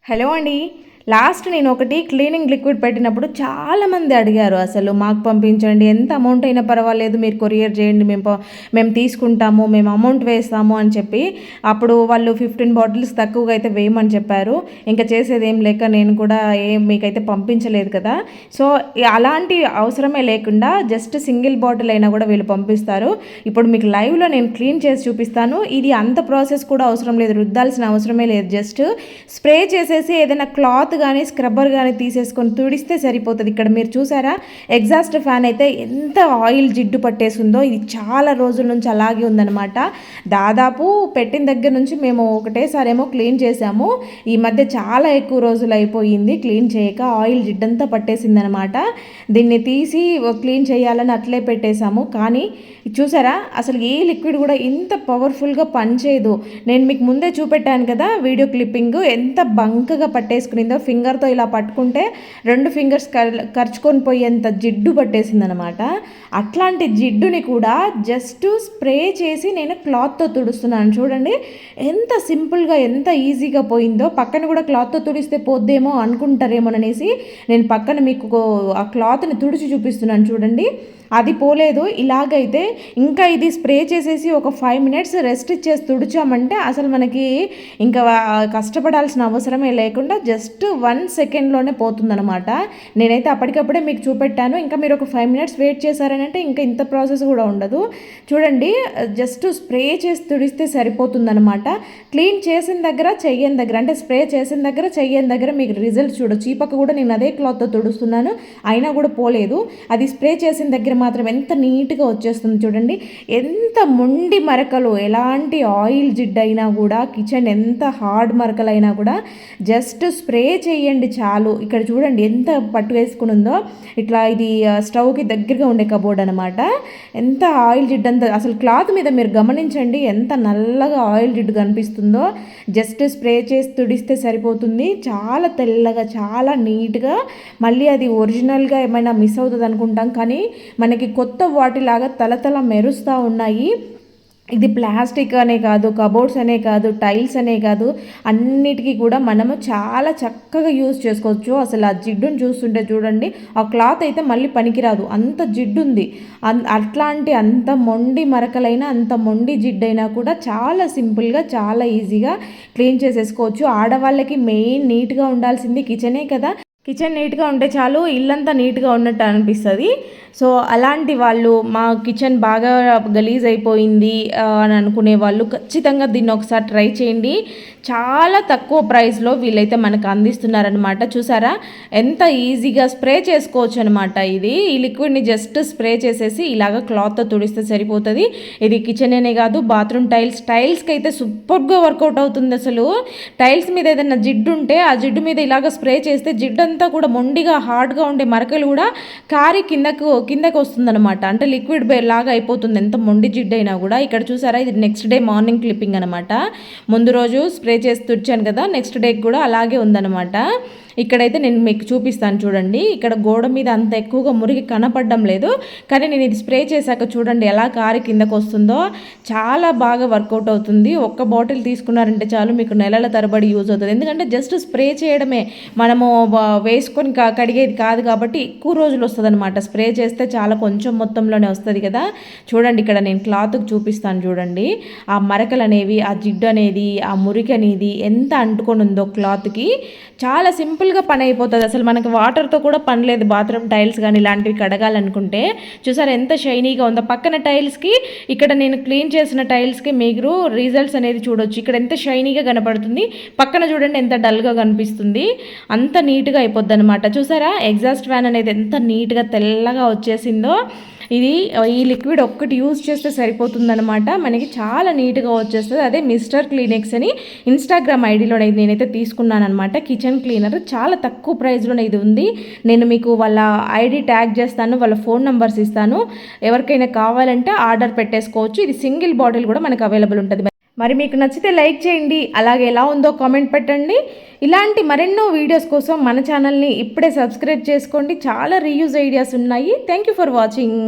Hello అండి. Last నేను ఒకటి క్లీనింగ్ లిక్విడ్ పెట్టినప్పుడు చాలామంది అడిగారు, అసలు మాకు పంపించండి, ఎంత అమౌంట్ అయినా పర్వాలేదు, మీరు కొరియర్ చేయండి, మేము తీసుకుంటాము, మేము అమౌంట్ వేస్తాము అని చెప్పి. అప్పుడు వాళ్ళు 15 బాటిల్స్ తక్కువగా అయితే వేయమని చెప్పారు. ఇంకా చేసేది ఏం లేక నేను కూడా మీకైతే పంపించలేదు కదా. సో అలాంటి అవసరమే లేకుండా జస్ట్ సింగిల్ బాటిల్ అయినా కూడా వీళ్ళు పంపిస్తారు. ఇప్పుడు మీకు లైవ్లో నేను క్లీన్ చేసి చూపిస్తాను. ఇది అంత ప్రాసెస్ కూడా అవసరం లేదు, రుద్దాల్సిన అవసరమే లేదు. జస్ట్ స్ప్రే చేసేసి ఏదైనా క్లాత్ కానీ స్క్రబ్బర్ కానీ తీసేసుకొని తుడిస్తే సరిపోతుంది. ఇక్కడ మీరు చూసారా, ఎగ్జాస్ట్ ఫ్యాన్ అయితే ఎంత ఆయిల్ జిడ్డు పట్టేసిందో. ఇది చాలా రోజుల నుంచి అలాగే ఉందన్నమాట. దాదాపు పెట్టిన దగ్గర నుంచి మేము ఒకటేసారేమో క్లీన్ చేసాము. ఈ మధ్య చాలా ఎక్కువ రోజులు అయిపోయింది క్లీన్ చేయక, ఆయిల్ జిడ్డంతా పట్టేసిందనమాట. దీన్ని తీసి క్లీన్ చేయాలని అట్లే పెట్టేశాము. కానీ చూసారా, అసలు ఏ లిక్విడ్ కూడా ఇంత పవర్ఫుల్గా పనిచేయదు. నేను మీకు ముందే చూపెట్టాను కదా వీడియో క్లిప్పింగ్, ఎంత బంకగా పట్టేసుకునిందో. ఫింగర్తో ఇలా పట్టుకుంటే 2 ఫింగర్స్ ఖర్చుకొని పోయేంత జిడ్డు పట్టేసిందనమాట. అట్లాంటి జిడ్డుని కూడా జస్ట్ స్ప్రే చేసి నేను క్లాత్తో తుడుస్తున్నాను. చూడండి ఎంత సింపుల్గా, ఎంత ఈజీగా పోయిందో. పక్కన కూడా క్లాత్తో తుడిస్తే పోద్దేమో అనుకుంటారేమోననేసి నేను పక్కన మీకు ఆ క్లాత్ని తుడిచి చూపిస్తున్నాను. చూడండి అది పోలేదు. ఇలాగైతే ఇంకా ఇది స్ప్రే చేసేసి ఒక 5 మినిట్స్ రెస్ట్ ఇచ్చేసి తుడిచామంటే అసలు మనకి ఇంకా కష్టపడాల్సిన అవసరమే లేకుండా జస్ట్ 1 సెకండ్లోనే పోతుందనమాట. నేనైతే అప్పటికప్పుడే మీకు చూపెట్టాను. ఇంకా మీరు ఒక 5 మినిట్స్ వెయిట్ చేశారనంటే ఇంకా ఇంత ప్రాసెస్ కూడా ఉండదు. చూడండి జస్ట్ స్ప్రే చేసి తుడిస్తే సరిపోతుందనమాట. క్లీన్ చేసిన దగ్గర చెయ్యని దగ్గర, అంటే స్ప్రే చేసిన దగ్గర చెయ్యని దగ్గర మీకు రిజల్ట్ చూడొచ్చు. ఈ పక్క కూడా నేను అదే క్లాత్తో తుడుస్తున్నాను, అయినా కూడా పోలేదు. అది స్ప్రే చేసిన దగ్గర మాత్రం ఎంత నీట్గా వచ్చేస్తుంది. చూడండి ఎంత మొండి మరకలు, ఎలాంటి ఆయిల్ జిడ్ అయినా కూడా, కిచెన్ ఎంత హార్డ్ మరకలైనా కూడా జస్ట్ స్ప్రే చేయండి చాలు. ఇక్కడ చూడండి ఎంత పట్టు వేసుకుని ఉందో. ఇట్లా ఇది స్టవ్కి దగ్గరగా ఉండే కబోర్డ్ అనమాట. ఎంత ఆయిల్ జిడ్ అంత, అసలు క్లాత్ మీద మీరు గమనించండి ఎంత నల్లగా ఆయిల్ జిడ్ కనిపిస్తుందో. జస్ట్ స్ప్రే చేసి తుడిస్తే సరిపోతుంది. చాలా తెల్లగా, చాలా నీట్గా. మళ్ళీ అది ఒరిజినల్గా ఏమైనా మిస్ అవుతుంది అనుకుంటాం, కానీ మనకి కొత్త వాటిలాగా తలతల మెరుస్తూ ఉన్నాయి. ఇది ప్లాస్టిక్ అనే కాదు, కబోర్డ్స్ అనే కాదు, టైల్స్ అనే కాదు, అన్నిటికీ కూడా మనము చాలా చక్కగా యూజ్ చేసుకోవచ్చు. అసలు ఆ జిడ్డును చూస్తుంటే చూడండి, ఆ క్లాత్ అయితే మళ్ళీ పనికిరాదు, అంత జిడ్డు ఉంది. అట్లాంటి అంత మొండి మరకలైనా, అంత మొండి జిడ్డైనా కూడా చాలా సింపుల్గా, చాలా ఈజీగా క్లీన్ చేసేసుకోవచ్చు. ఆడవాళ్ళకి మెయిన్ నీట్గా ఉండాల్సింది కిచెనే కదా. కిచెన్ నీట్గా ఉంటే చాలు, ఇల్లంతా నీట్గా ఉన్నట్టు అనిపిస్తుంది. సో అలాంటి వాళ్ళు, మా కిచెన్ బాగా గలీజ్ అయిపోయింది అని అనుకునే వాళ్ళు ఖచ్చితంగా దీన్ని ఒకసారి ట్రై చేయండి. చాలా తక్కువ ప్రైస్లో వీళ్ళైతే మనకు అందిస్తున్నారనమాట. చూసారా ఎంత ఈజీగా స్ప్రే చేసుకోవచ్చు అనమాట. ఈ లిక్విడ్ని జస్ట్ స్ప్రే చేసేసి ఇలాగ క్లాత్తో తుడిస్తే సరిపోతుంది. ఇది కిచెన్ అనే కాదు, బాత్రూమ్ టైల్స్కి అయితే సూపర్గా వర్కౌట్ అవుతుంది. అసలు టైల్స్ మీద ఏదైనా జిడ్డు ఉంటే ఆ జిడ్డు మీద ఇలాగ స్ప్రే చేస్తే జిడ్డు అంతా కూడా మొండిగా హార్డ్గా ఉండే మరకలు కూడా కారి కిందకు వస్తుందన్నమాట. అంటే లిక్విడ్ లాగా అయిపోతుంది ఎంత మొండి జిడ్డు అయినా కూడా. ఇక్కడ చూసారా, ఇది నెక్స్ట్ డే మార్నింగ్ క్లిప్పింగ్ అనమాట. ముందు రోజు స్ప్రే చేసి తుడిచాను కదా, నెక్స్ట్ డేకి కూడా అలాగే ఉందన్నమాట. ఇక్కడైతే నేను మీకు చూపిస్తాను చూడండి. ఇక్కడ గోడ మీద అంత ఎక్కువగా మురికి కనపడడం లేదు, కానీ నేను ఇది స్ప్రే చేశాక చూడండి ఎలా కారి కిందకు వస్తుందో. చాలా బాగా వర్కౌట్ అవుతుంది. ఒక్క బాటిల్ తీసుకున్నారంటే చాలు, మీకు నెలల తరబడి యూజ్ అవుతుంది. ఎందుకంటే జస్ట్ స్ప్రే చేయడమే, మనము వేసుకొని కడిగేది కాదు కాబట్టి ఎక్కువ రోజులు వస్తుంది అనమాట. స్ప్రే చేస్తే చాలా కొంచెం మొత్తంలోనే వస్తుంది కదా. చూడండి ఇక్కడ నేను క్లాత్కి చూపిస్తాను చూడండి. ఆ మరకలు అనేవి, ఆ జిడ్డు అనేది, ఆ మురికి అనేది ఎంత అంటుకొని ఉందో క్లాత్కి. చాలా సింపుల్గా పని అయిపోతుంది. అసలు మనకి వాటర్తో కూడా పని లేదు. బాత్రూమ్ టైల్స్ కానీ ఇలాంటివి కడగాలనుకుంటే చూసారు ఎంత షైనీగా ఉందో. పక్కన టైల్స్కి, ఇక్కడ నేను క్లీన్ చేసిన టైల్స్కి మీరు రిజల్ట్స్ అనేది చూడొచ్చు. ఇక్కడ ఎంత షైనీగా కనపడుతుంది, పక్కన చూడండి ఎంత డల్గా కనిపిస్తుంది. అంత నీట్గా అయిపోద్ది అనమాట. చూసారా ఎగ్జాస్ట్ ఫ్యాన్ అనేది ఎంత నీట్గా తెల్లగా వచ్చేసిందో. ఈ లిక్విడ్ ఒక్కటి యూజ్ చేస్తే సరిపోతుందనమాట, మనకి చాలా నీట్గా వచ్చేస్తుంది. అదే మిస్టర్ క్లీనెక్స్ అని ఇన్స్టాగ్రామ్ ఐడిలో నేనైతే తీసుకున్నాను అనమాట. కిచెన్ క్లీనర్ చాలా తక్కువ ప్రైస్లోనే ఇది ఉంది. నేను మీకు వాళ్ళ ఐడి ట్యాగ్ చేస్తాను, వాళ్ళ ఫోన్ నెంబర్స్ ఇస్తాను. ఎవరికైనా కావాలంటే ఆర్డర్ పెట్టేసుకోవచ్చు. ఇది సింగిల్ బాటిల్ కూడా మనకు అవైలబుల్ ఉంటుంది. మరి మీకు నచ్చితే లైక్ చేయండి, అలాగే ఎలా ఉందో కామెంట్ పెట్టండి. ఇలాంటి మరెన్నో వీడియోస్ కోసం మన ఛానల్ని ఇప్పుడే సబ్స్క్రైబ్ చేసుకోండి. చాలా రీయూజ్ ఐడియాస్ ఉన్నాయి. Thank you for watching.